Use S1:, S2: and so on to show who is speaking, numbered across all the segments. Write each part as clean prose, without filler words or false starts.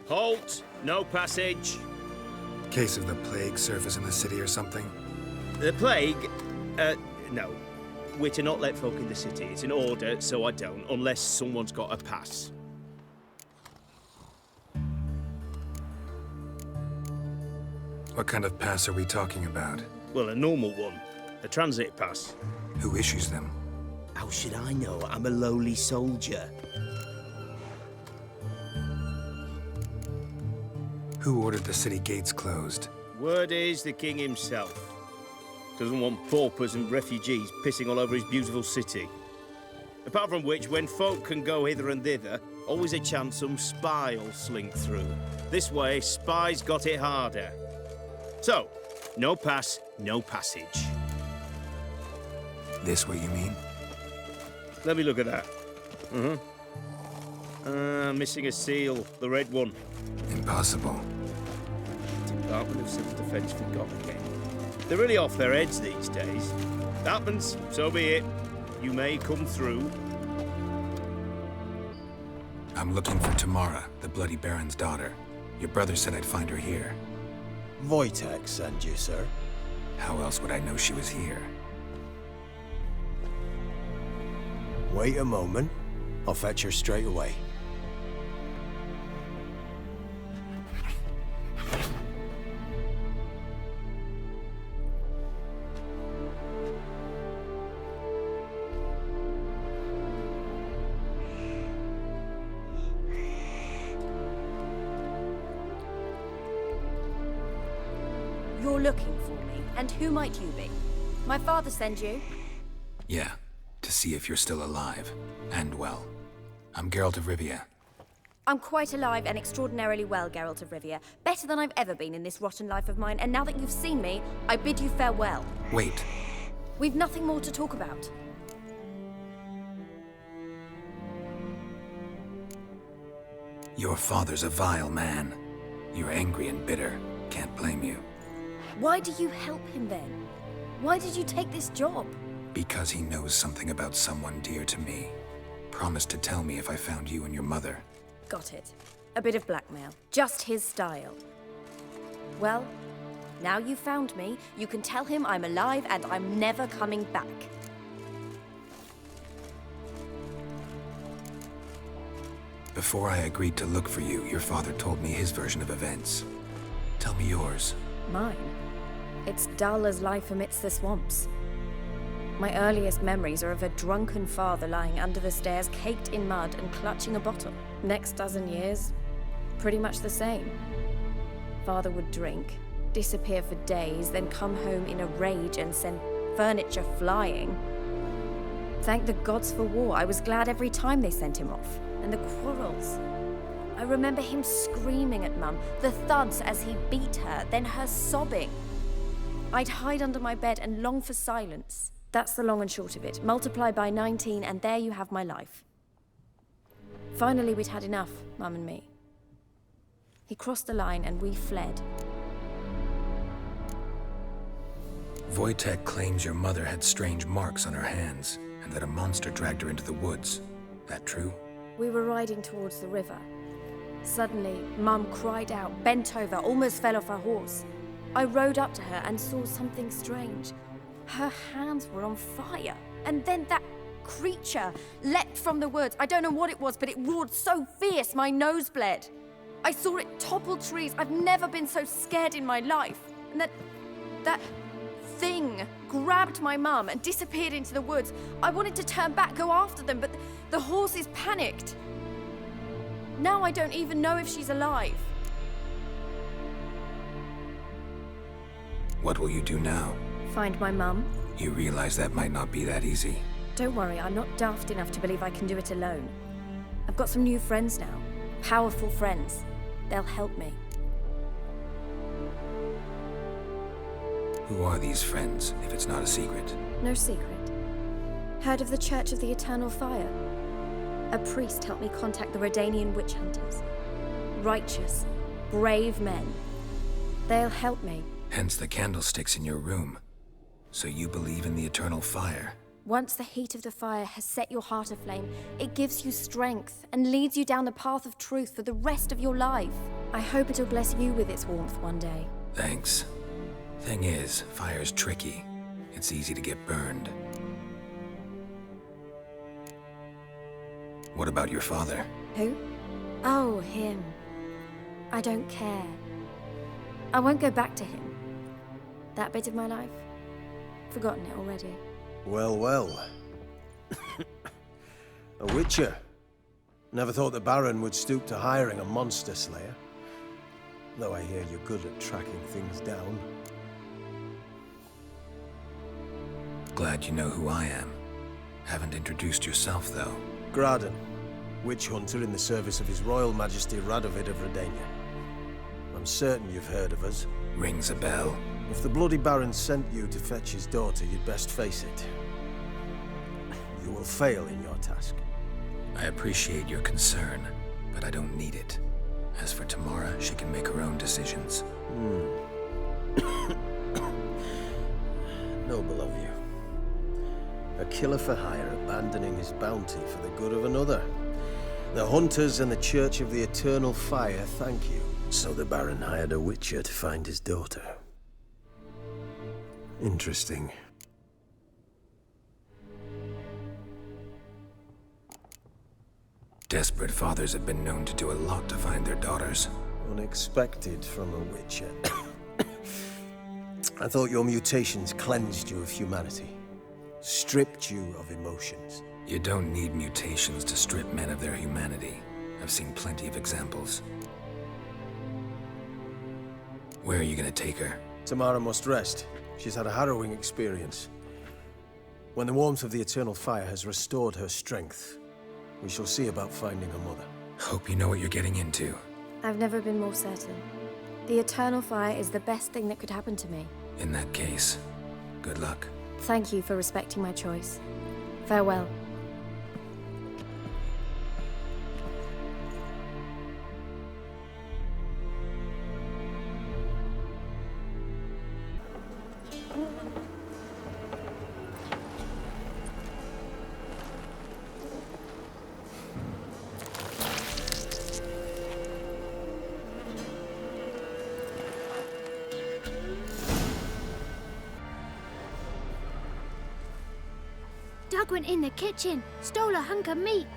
S1: Halt! No passage.
S2: Case of the plague surface in the city or something?
S1: The plague? No. We're to not let folk in the city. It's an order, so I don't, unless someone's got a pass.
S2: What kind of pass are we talking about?
S1: Well, a normal one. A transit pass.
S2: Who issues them?
S1: How should I know? I'm a lowly soldier.
S2: Who ordered the city gates closed?
S1: Word is the king himself. Doesn't want paupers and refugees pissing all over his beautiful city. Apart from which, when folk can go hither and thither, always a chance some spy will slink through. This way, spies got it harder. So, no pass, no passage.
S2: This what you mean?
S1: Let me look at that. Missing a seal, the red one.
S2: Impossible.
S1: Department of Civil Defense forgot again. They're really off their heads these days. Happens, so be it. You may come through.
S2: I'm looking for Tamara, the Bloody Baron's daughter. Your brother said I'd find her here.
S3: Wojtek sent you, sir.
S2: How else would I know she was here?
S3: Wait a moment. I'll fetch her straight away.
S4: You're looking for me, and who might you be? My father send you?
S2: Yeah, to see if you're still alive. And well. I'm Geralt of Rivia.
S4: I'm quite alive and extraordinarily well, Geralt of Rivia. Better than I've ever been in this rotten life of mine, and now that you've seen me, I bid you farewell.
S2: Wait.
S4: We've nothing more to talk about.
S2: Your father's a vile man. You're angry and bitter. Can't blame you.
S4: Why do you help him then? Why did you take this job?
S2: Because he knows something about someone dear to me. Promised to tell me if I found you and your mother.
S4: Got it. A bit of blackmail. Just his style. Well, now you've found me, you can tell him I'm alive and I'm never coming back.
S2: Before I agreed to look for you, your father told me his version of events. Tell me yours.
S4: Mine? It's dull as life amidst the swamps. My earliest memories are of a drunken father lying under the stairs, caked in mud and clutching a bottle. Next dozen years, pretty much the same. Father would drink, disappear for days, then come home in a rage and send furniture flying. Thank the gods for war. I was glad every time they sent him off. And the quarrels. I remember him screaming at Mum, the thuds as he beat her, then her sobbing. I'd hide under my bed and long for silence. That's the long and short of it. Multiply by 19 and there you have my life. Finally, we'd had enough, Mum and me. He crossed the line and we fled.
S2: Wojtek claims your mother had strange marks on her hands, and that a monster dragged her into the woods. That true?
S4: We were riding towards the river. Suddenly, Mum cried out, bent over, almost fell off her horse. I rode up to her and saw something strange. Her hands were on fire. And then that creature leapt from the woods. I don't know what it was, but it roared so fierce my nose bled. I saw it topple trees. I've never been so scared in my life. And that thing grabbed my mum and disappeared into the woods. I wanted to turn back, go after them, but the horses panicked. Now I don't even know if she's alive.
S2: What will you do now?
S4: Find my mum.
S2: You realize that might not be that easy.
S4: Don't worry, I'm not daft enough to believe I can do it alone. I've got some new friends now. Powerful friends. They'll help me.
S2: Who are these friends, if it's not a secret?
S4: No secret. Heard of the Church of the Eternal Fire? A priest helped me contact the Redanian witch hunters. Righteous, brave men. They'll help me.
S2: Hence the candlesticks in your room. So you believe in the eternal fire?
S4: Once the heat of the fire has set your heart aflame, it gives you strength and leads you down the path of truth for the rest of your life. I hope it'll bless you with its warmth one day.
S2: Thanks. Thing is, fire's tricky. It's easy to get burned. What about your father?
S4: Who? Oh, him. I don't care. I won't go back to him. That bit of my life? Forgotten it already.
S3: Well, well. A witcher. Never thought the Baron would stoop to hiring a monster slayer. Though I hear you're good at tracking things down.
S2: Glad you know who I am. Haven't introduced yourself, though.
S3: Graden, witch hunter in the service of His Royal Majesty Radovid of Redania. I'm certain you've heard of us.
S2: Rings a bell.
S3: If the Bloody Baron sent you to fetch his daughter, you'd best face it. You will fail in your task.
S2: I appreciate your concern, but I don't need it. As for Tamara, she can make her own decisions.
S3: Noble of you. A killer for hire abandoning his bounty for the good of another. The hunters and the Church of the Eternal Fire thank you. So the Baron hired a witcher to find his daughter. Interesting.
S2: Desperate fathers have been known to do a lot to find their daughters.
S3: Unexpected from a witcher. I thought your mutations cleansed you of humanity. Stripped you of emotions.
S2: You don't need mutations to strip men of their humanity. I've seen plenty of examples. Where are you gonna take her?
S3: Tamara must rest. She's had a harrowing experience. When the warmth of the Eternal Fire has restored her strength, we shall see about finding her mother.
S2: Hope you know what you're getting into.
S4: I've never been more certain. The Eternal Fire is the best thing that could happen to me.
S2: In that case, good luck.
S4: Thank you for respecting my choice. Farewell.
S5: Doug went in the kitchen, stole a hunk of meat.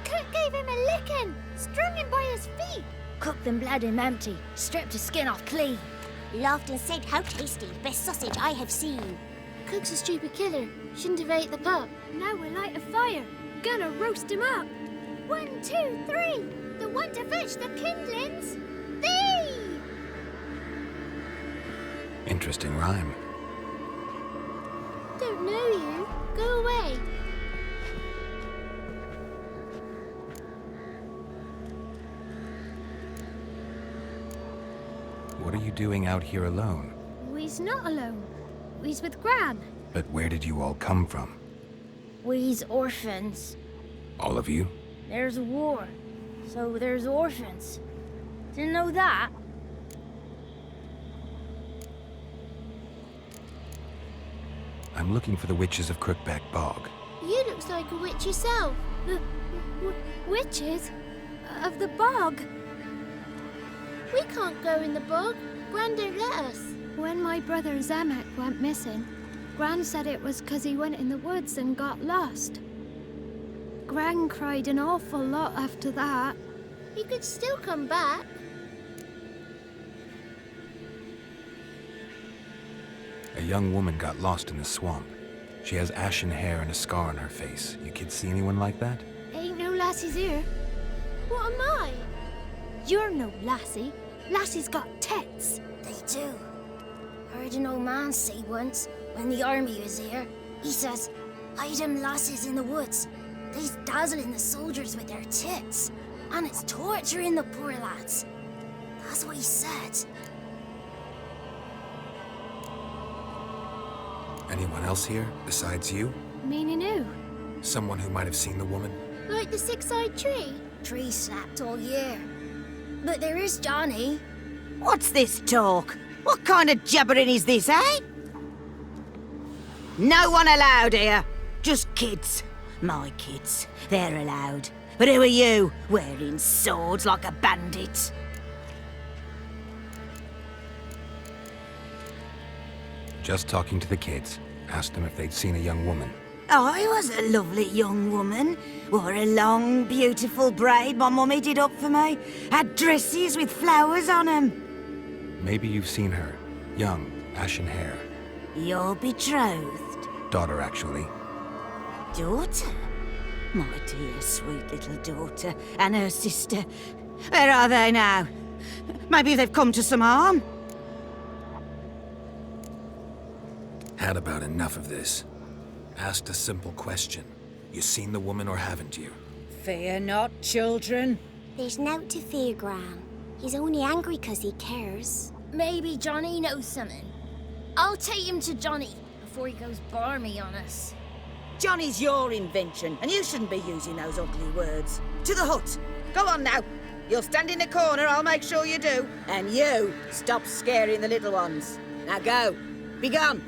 S5: Cook gave him a licking, strung him by his feet.
S6: Cooked and bled him empty, stripped his skin off clean.
S7: Laughed and said, "How tasty, best sausage I have seen."
S5: Cook's a stupid killer, shouldn't have ate the pup. Now we'll light a fire, gonna roast him up. 1, 2, 3, the one to fetch the kindlings, thee!
S2: Interesting rhyme.
S5: Don't know you, go away.
S2: What are you doing out here alone?
S5: We's not alone, we's with Gran.
S2: But where did you all come from?
S6: We's orphans.
S2: All of you?
S6: There's a war, so there's orphans. Didn't know that?
S2: I'm looking for the witches of Crookback Bog.
S5: You looks like a witch yourself. Witches? Of the bog? We can't go in the bog. Gran don't let us. When my brother Zemek went missing, Gran said it was 'cause he went in the woods and got lost. Gran cried an awful lot after that. He could still come back.
S2: A young woman got lost in the swamp. She has ashen hair and a scar on her face. You kids see anyone like that?
S5: Ain't no lassies here. What am I? You're no lassie. Lassies got tits.
S6: They do. Heard an old man say once, when the army was here, he says, "Hide them lasses in the woods. They's dazzling the soldiers with their tits, and it's torturing the poor lads." That's what he said.
S2: Anyone else here besides you?
S5: Meaning who?
S2: Someone who might have seen the woman?
S5: Like the six-eyed tree?
S6: Tree snapped all year. But there is Johnny.
S8: What's this talk? What kind of jabbering is this, eh? No one allowed here. Just kids. My kids. They're allowed. But who are you, wearing swords like a bandit?
S2: Just talking to the kids. Asked them if they'd seen a young woman.
S8: I was a lovely young woman. Wore a long, beautiful braid my mummy did up for me. Had dresses with flowers on 'em.
S2: Maybe you've seen her. Young, ashen hair.
S8: Your betrothed?
S2: Daughter, actually.
S8: Daughter? My dear, sweet little daughter. And her sister. Where are they now? Maybe they've come to some harm?
S2: Had about enough of this. Asked a simple question. You seen the woman or haven't you?
S8: Fear not, children.
S7: There's nought to fear, Gran. He's only angry 'cause he cares.
S5: Maybe Johnny knows something. I'll take him to Johnny before he goes barmy on us.
S8: Johnny's your invention, and you shouldn't be using those ugly words. To the hut. Go on now. You'll stand in the corner, I'll make sure you do. And you, stop scaring the little ones. Now go. Be gone.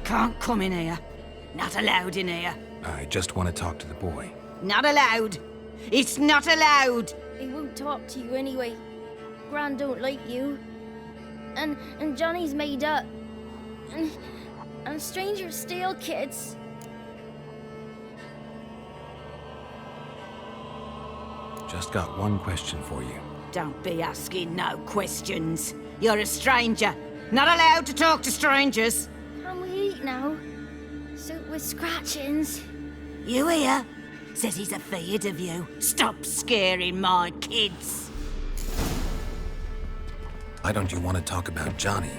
S8: Can't come in here. Not allowed in here.
S2: I just want to talk to the boy.
S8: Not allowed. It's not allowed.
S5: He won't talk to you anyway. Gran don't like you. And Johnny's made up. And strangers steal kids.
S2: Just got one question for you.
S8: Don't be asking no questions. You're a stranger. Not allowed to talk to strangers.
S5: Can we eat now? Soup with scratchings.
S8: You hear? Says he's afeard of you. Stop scaring my kids.
S2: Why don't you want to talk about Johnny?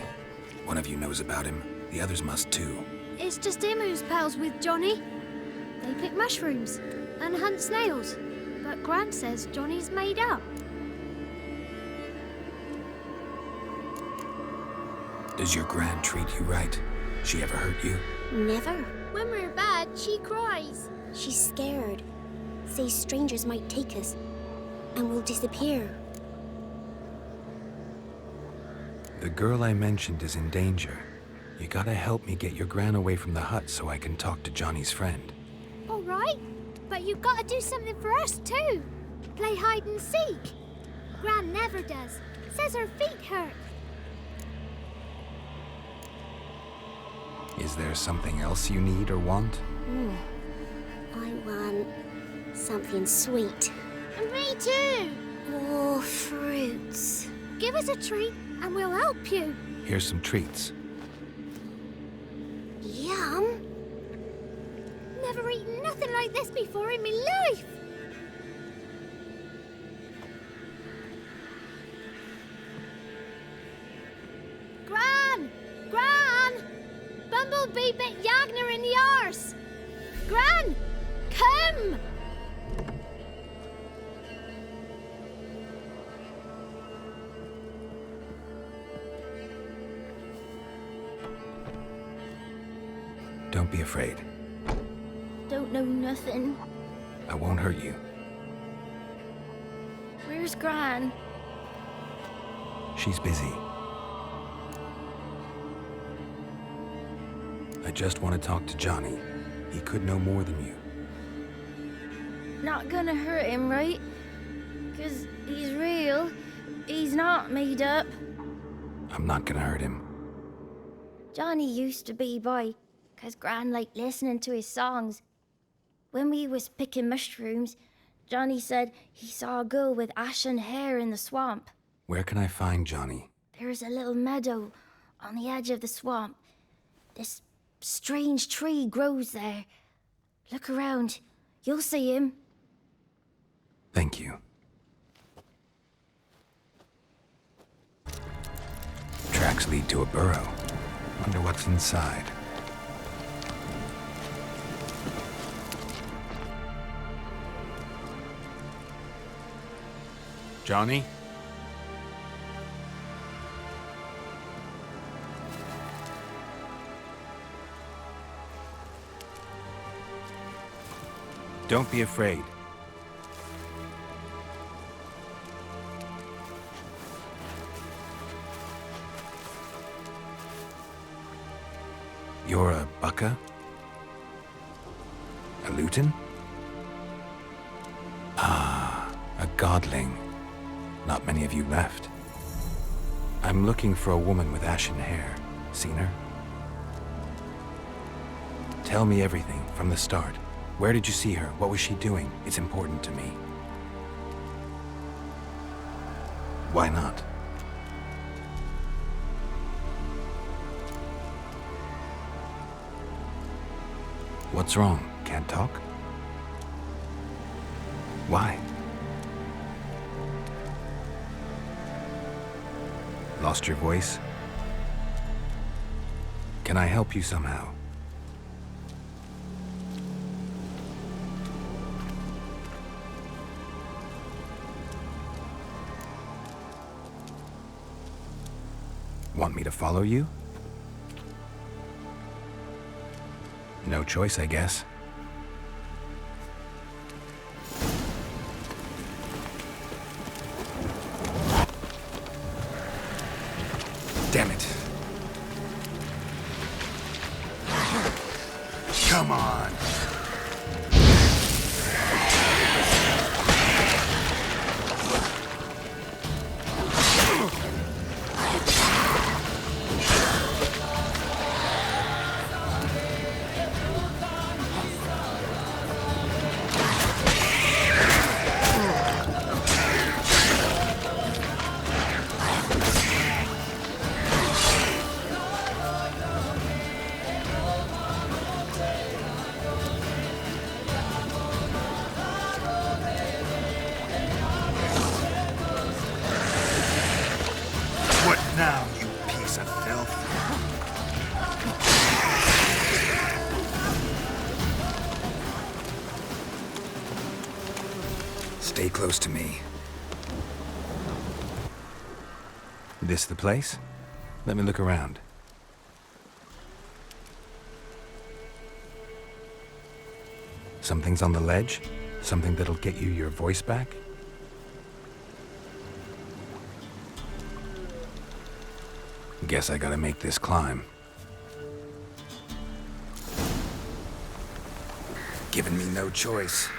S2: One of you knows about him. The others must too.
S5: It's just him who's pals with Johnny. They pick mushrooms and hunt snails. But Gran says Johnny's made up.
S2: Does your gran treat you right? She ever hurt you?
S7: Never.
S5: When we're bad, she cries.
S7: She's scared. Says strangers might take us. And we'll disappear.
S2: The girl I mentioned is in danger. You gotta help me get your gran away from the hut so I can talk to Johnny's friend.
S5: All right, but you've got to do something for us too. Play hide and seek. Gran never does. Says her feet hurt.
S2: Is there something else you need or want?
S7: I want something sweet.
S5: And me too.
S7: Oh, fruits.
S5: Give us a treat and we'll help you.
S2: Here's some treats.
S7: Yum.
S5: Never eaten nothing like this before in my life. Gran! Gran! Bumblebee bit Yagner in the arse. Gran! Come!
S2: Don't be afraid.
S5: Don't know nothing.
S2: I won't hurt you.
S5: Where's Gran?
S2: She's busy. I just want to talk to Johnny. He could know more than you.
S5: Not gonna hurt him, right? 'Cause he's real. He's not made up.
S2: I'm not gonna hurt him.
S5: Johnny used to be by, 'cause Gran liked listening to his songs. When we was picking mushrooms, Johnny said he saw a girl with ashen hair in the swamp.
S2: Where can I find Johnny?
S5: There's a little meadow on the edge of the swamp. This strange tree grows there. Look around. You'll see him.
S2: Thank you. Tracks lead to a burrow. Wonder what's inside. Johnny? Don't be afraid. You're a Baka? A Luton? Ah, a godling. Not many of you left. I'm looking for a woman with ashen hair. Seen her? Tell me everything from the start. Where did you see her? What was she doing? It's important to me. Why not? What's wrong? Can't talk? Why? Lost your voice? Can I help you somehow? Want me to follow you? No choice, I guess. Damn it. Come on. What now, you piece of filth? Stay close to me. This the place? Let me look around. Something's on the ledge? Something that'll get you your voice back? Guess I gotta make this climb. Giving me no choice.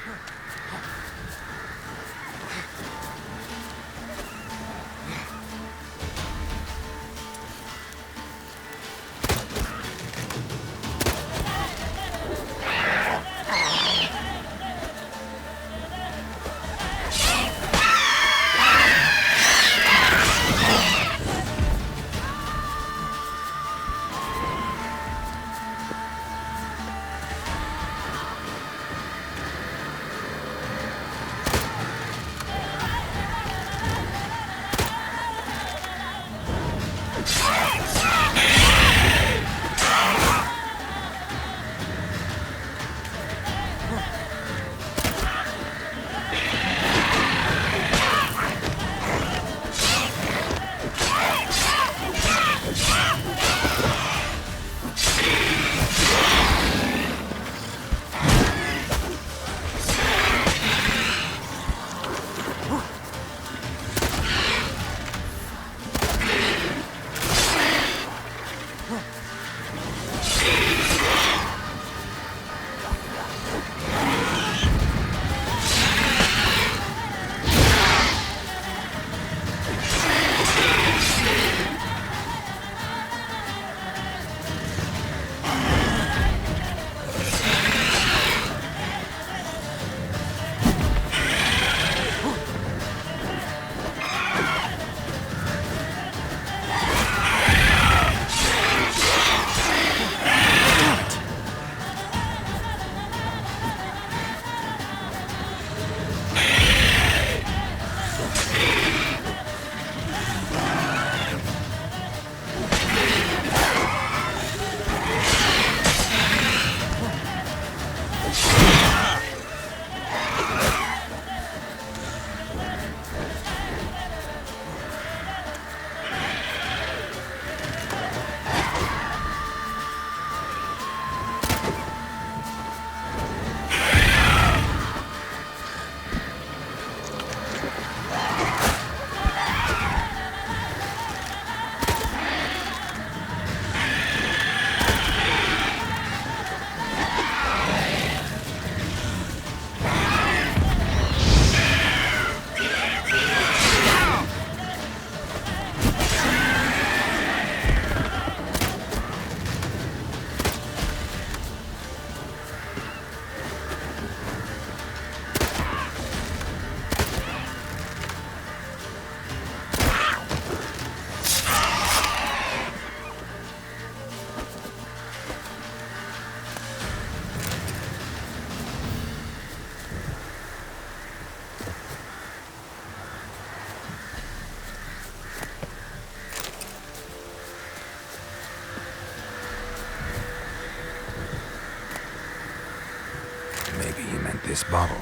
S2: Maybe he meant this bottle.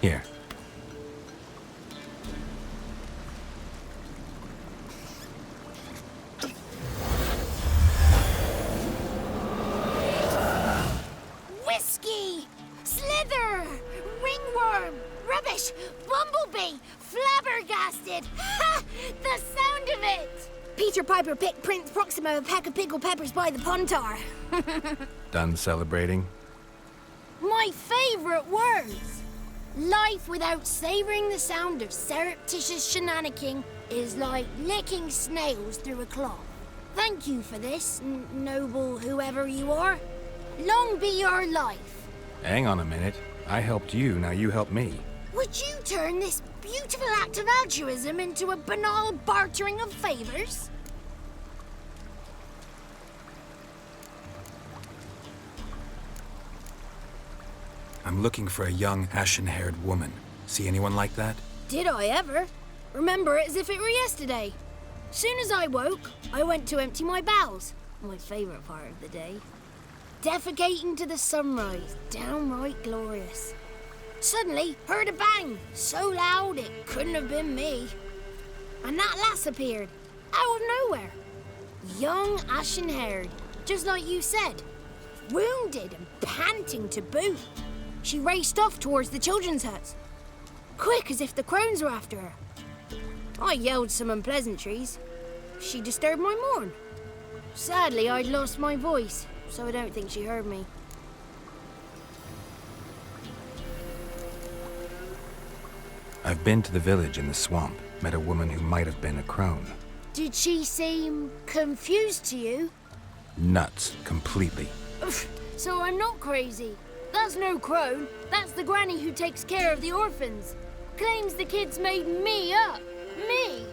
S2: Here.
S6: Whiskey! Slither! Ringworm! Rubbish! Bumblebee! Flabbergasted! Ha! The sound of it!
S7: Peter Piper picked Prince Proximo a pack of pickled peppers by the Pontar.
S2: Done celebrating?
S6: My favourite words! Life without savouring the sound of surreptitious shenanigans is like licking snails through a cloth. Thank you for this, noble whoever you are. Long be your life.
S2: Hang on a minute. I helped you, now you help me.
S6: Would you turn this beautiful act of altruism into a banal bartering of favours?
S2: I'm looking for a young, ashen-haired woman. See anyone like that?
S6: Did I ever? Remember it as if it were yesterday. Soon as I woke, I went to empty my bowels. My favourite part of the day. Defecating to the sunrise, downright glorious. Suddenly, heard a bang, so loud it couldn't have been me. And that lass appeared, out of nowhere. Young, ashen-haired, just like you said. Wounded and panting to boot. She raced off towards the children's huts. Quick as if the crones were after her. I yelled some unpleasantries. She disturbed my morn. Sadly, I'd lost my voice, so I don't think she heard me.
S2: I've been to the village in the swamp, met a woman who might have been a crone.
S6: Did she seem confused to you?
S2: Nuts, completely.
S6: So I'm not crazy. That's no crone. That's the granny who takes care of the orphans. Claims the kids made me up. Me!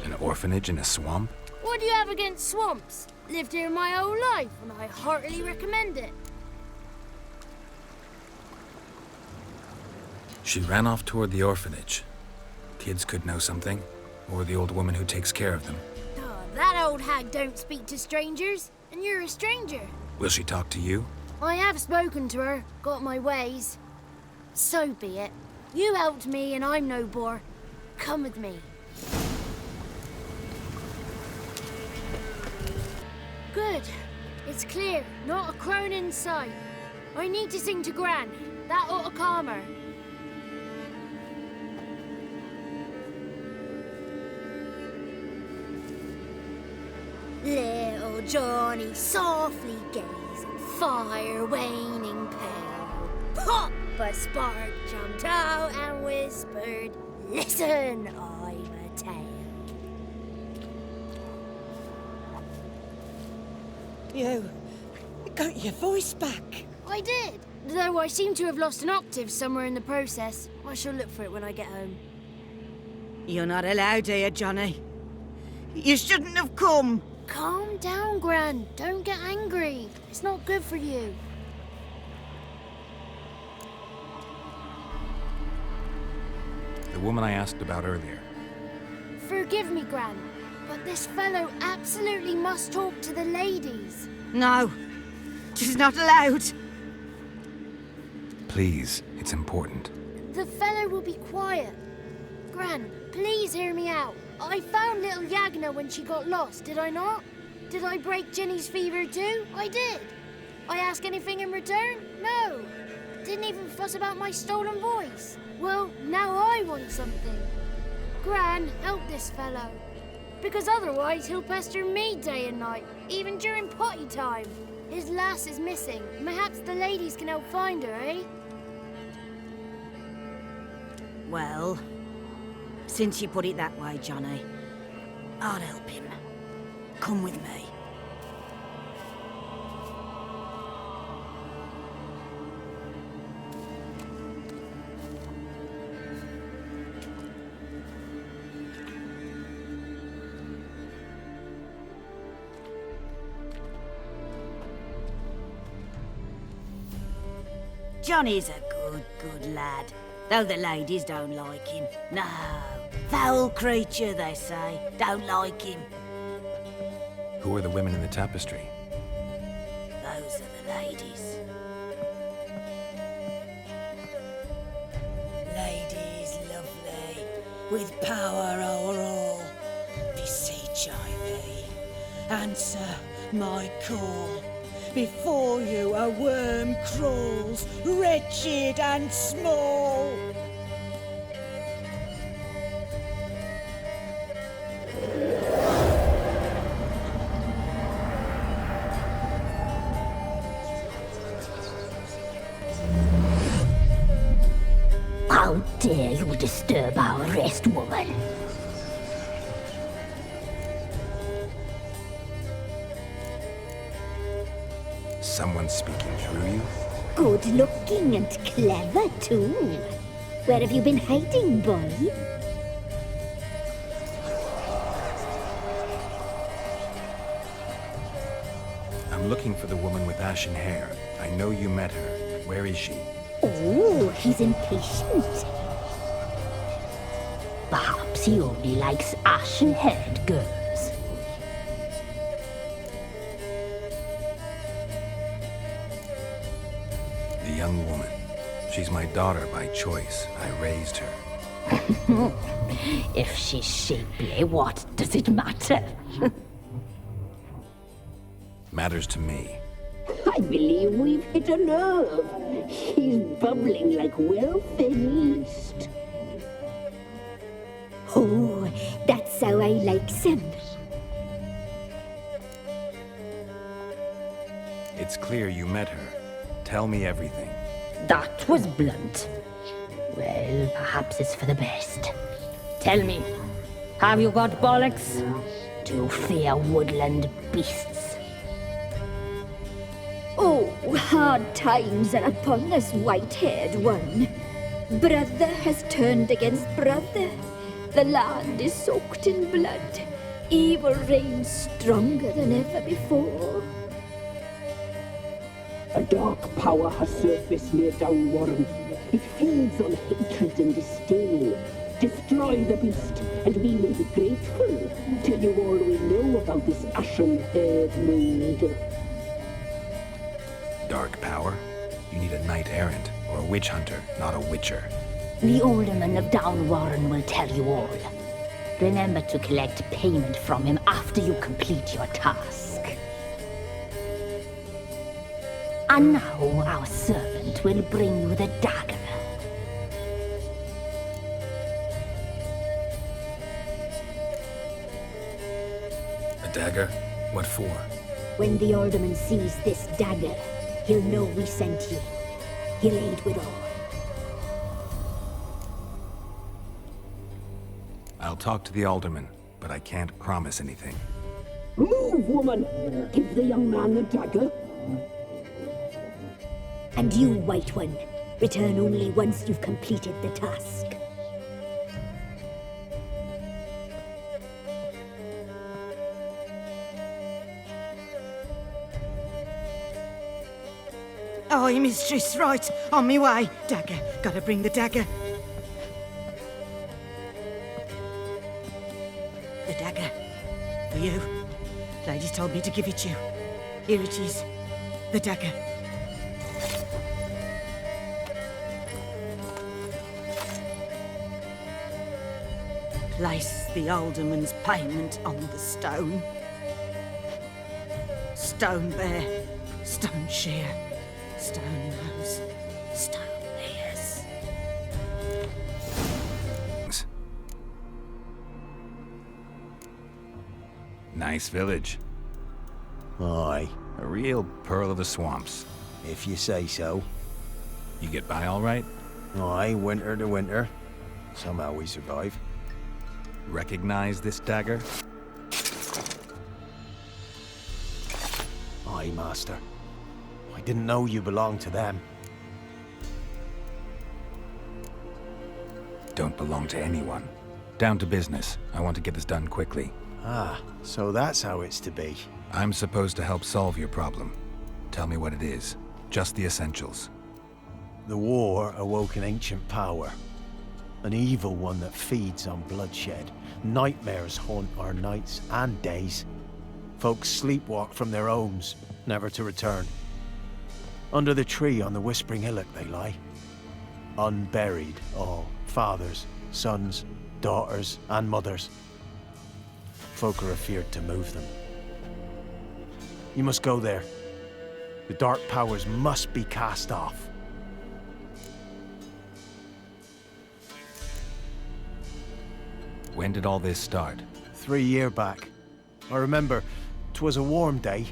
S2: An orphanage in a swamp?
S6: What do you have against swamps? Lived here my whole life, and I heartily recommend it.
S2: She ran off toward the orphanage. Kids could know something, or the old woman who takes care of them.
S6: Oh, that old hag don't speak to strangers, and you're a stranger.
S2: Will she talk to you?
S6: I have spoken to her, got my ways. So be it. You helped me, and I'm no bore. Come with me. Good. It's clear. Not a crone in sight. I need to sing to Gran. That ought to calm her. Little Johnny softly gazing, fire waning pale. Pop! A spark jumped out and whispered, "Listen, I've a tale."
S8: You got your voice back.
S6: I did, though I seem to have lost an octave somewhere in the process. I shall look for it when I get home.
S8: You're not allowed here, Johnny. You shouldn't have come.
S6: Calm down, Gran. Don't get angry. It's not good for you.
S2: The woman I asked about earlier.
S6: Forgive me, Gran, but this fellow absolutely must talk to the ladies.
S8: No, she's not allowed.
S2: Please, it's important.
S6: The fellow will be quiet. Gran, please hear me out. I found little Yagna when she got lost, did I not? Did I break Ginny's fever too? I did. I ask anything in return? No. Didn't even fuss about my stolen voice. Well, now I want something. Gran, help this fellow. Because otherwise he'll pester me day and night, even during potty time. His lass is missing. Perhaps the ladies can help find her, eh?
S8: Well, since you put it that way, Johnny, I'll help him. Come with me. Johnny's a good lad. Though the ladies don't like him. No. Foul creature, they say. Don't like him.
S2: Who are the women in the tapestry?
S6: Those are the ladies. Ladies lovely, with power o'er all. Beseech I thee, answer my call. Before you a worm crawls, wretched and small.
S9: How dare you disturb our rest, woman?
S2: Someone speaking through you?
S9: Good looking and clever, too. Where have you been hiding, boy?
S2: I'm looking for the woman with ashen hair. I know you met her. Where is she?
S9: Oh, he's impatient. Perhaps he only likes ashen-haired girls.
S2: The young woman. She's my daughter by choice. I raised her.
S9: If she's shapely, what does it matter?
S2: Matters to me.
S9: I believe we've hit a nerve. He's bubbling like well-fed yeast. Oh, that's how I like him.
S2: It's clear you met her. Tell me everything.
S9: That was blunt. Well, perhaps it's for the best. Tell me, have you got bollocks? Do you fear woodland beasts? Oh, hard times are upon us, white-haired one. Brother has turned against brother. The land is soaked in blood. Evil reigns stronger than ever before.
S10: A dark power has surfaced near Downwarren. It feeds on hatred and disdain. Destroy the beast, and we may be grateful. Tell you all we know about this ashen-haired maid.
S2: Dark power? You need a knight-errant or a witch hunter, not a witcher.
S9: The alderman of Downwarren will tell you all. Remember to collect payment from him after you complete your task. And now our servant will bring you the dagger.
S2: A dagger? What for?
S9: When the alderman sees this dagger, he'll know we sent you. He'll aid with all.
S2: I'll talk to the alderman, but I can't promise anything.
S10: Move, woman! Give the young man the dagger.
S9: And you, White One, return only once you've completed the task.
S8: Aye, mistress, right. On me way. Dagger. Gotta bring the dagger. The dagger. For you. Ladies told me to give it you. Here it is. The dagger. Place the alderman's payment on the stone. Stone bear, stone shear, stone nose, stone ears.
S2: Nice village.
S3: Aye,
S2: A real pearl of the swamps.
S3: if you say so.
S2: You get by all right?
S3: Aye, winter to winter. Somehow we survive.
S2: Recognize this dagger?
S3: Aye, master. I didn't know you belonged to them.
S2: Don't belong to anyone. Down to business. I want to get this done quickly.
S3: Ah, so that's how it's to be.
S2: I'm supposed to help solve your problem. Tell me what it is. Just the essentials.
S3: The war awoke an ancient power. An evil one that feeds on bloodshed. Nightmares haunt our nights and days. Folks sleepwalk from their homes, never to return. Under the tree on the Whispering Hillock they lie. Unburied, all. Fathers, sons, daughters, and mothers. Folk are afeard to move them. You must go there. The dark powers must be cast off.
S2: When did all this start?
S3: 3 year back. I remember 'twas a warm day.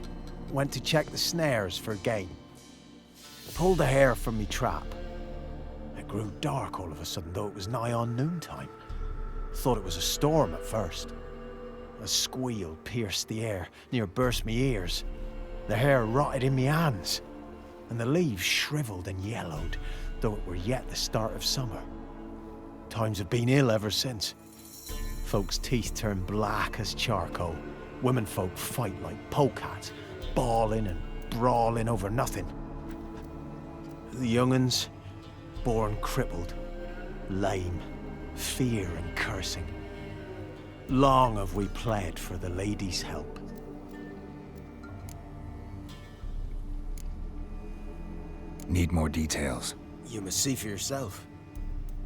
S3: Went to check the snares for game. Pulled the hare from me trap. It grew dark all of a sudden, though it was nigh on noontime. Thought it was a storm at first. A squeal pierced the air, near burst me ears. The hare rotted in me hands, and the leaves shriveled and yellowed, though it were yet the start of summer. Times have been ill ever since. Folks' teeth turn black as charcoal. Women folk fight like polecats, bawling and brawling over nothing. The young'uns, born crippled, lame, fear and cursing. Long have we pled for the lady's help.
S2: Need more details.
S3: You must see for yourself.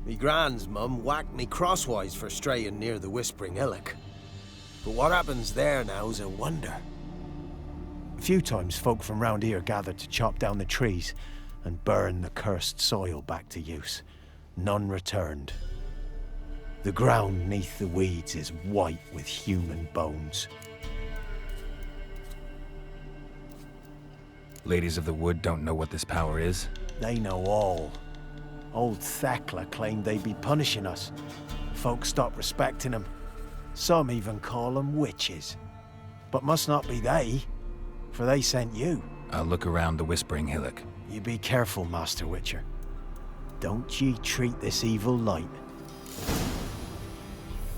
S3: Me gran's mum whacked me crosswise for straying near the Whispering Hillock. But what happens there now's a wonder. A few times folk from round here gathered to chop down the trees and burn the cursed soil back to use. None returned. The ground neath the weeds is white with human bones.
S2: Ladies of the Wood don't know what this power is?
S3: They know all. Old Thekla claimed they'd be punishing us. Folk stopped respecting them. Some even call them witches. But must not be they, for they sent you.
S2: I'll look around the Whispering Hillock.
S3: You be careful, Master Witcher. Don't ye treat this evil light